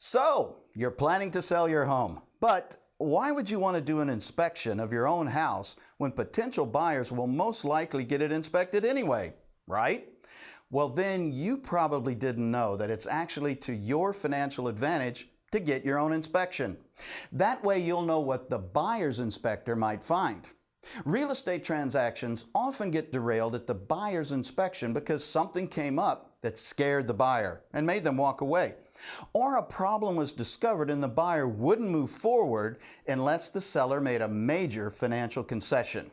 So, you're planning to sell your home, but why would you want to do an inspection of your own house when potential buyers will most likely get it inspected anyway, right? Well, then you probably didn't know that it's actually to your financial advantage to get your own inspection. That way you'll know what the buyer's inspector might find. Real estate transactions often get derailed at the buyer's inspection because something came up that scared the buyer and made them walk away. Or a problem was discovered and the buyer wouldn't move forward unless the seller made a major financial concession.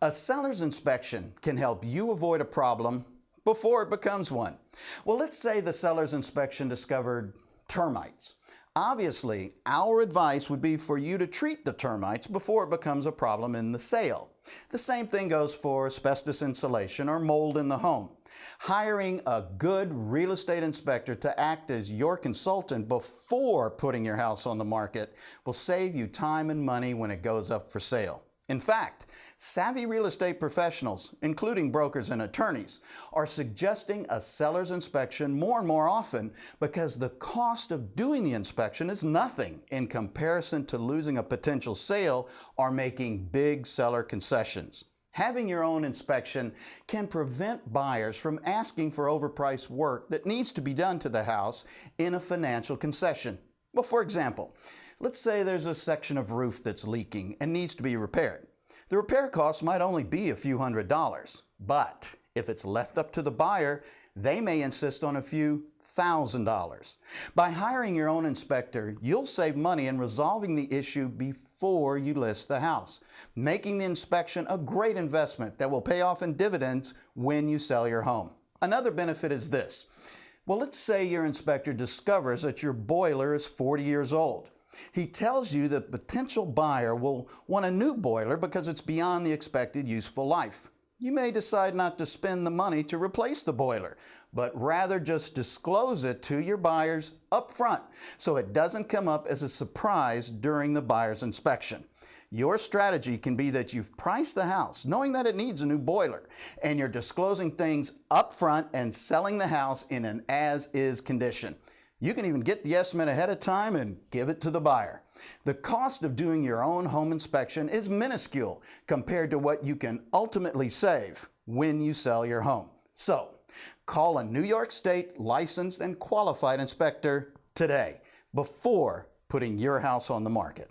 A seller's inspection can help you avoid a problem before it becomes one. Well, let's say the seller's inspection discovered termites. Obviously, our advice would be for you to treat the termites before it becomes a problem in the sale. The same thing goes for asbestos insulation or mold in the home. Hiring a good real estate inspector to act as your consultant before putting your house on the market will save you time and money when it goes up for sale. In fact, savvy real estate professionals, including brokers and attorneys, are suggesting a seller's inspection more and more often because the cost of doing the inspection is nothing in comparison to losing a potential sale or making big seller concessions. Having your own inspection can prevent buyers from asking for overpriced work that needs to be done to the house in a financial concession. Well, for example, let's say there's a section of roof that's leaking and needs to be repaired. The repair cost might only be a few $100s, but if it's left up to the buyer, they may insist on a few $1,000s. By hiring your own inspector, you'll save money in resolving the issue before you list the house, making the inspection a great investment that will pay off in dividends when you sell your home. Another benefit is this. Well, let's say your inspector discovers that your boiler is 40 years old. He tells you the potential buyer will want a new boiler because it's beyond the expected useful life. You may decide not to spend the money to replace the boiler, but rather just disclose it to your buyers up front so it doesn't come up as a surprise during the buyer's inspection. Your strategy can be that you've priced the house knowing that it needs a new boiler, and you're disclosing things up front and selling the house in an as-is condition. You can even get the estimate ahead of time and give it to the buyer. The cost of doing your own home inspection is minuscule compared to what you can ultimately save when you sell your home. So, call a New York State licensed and qualified inspector today before putting your house on the market.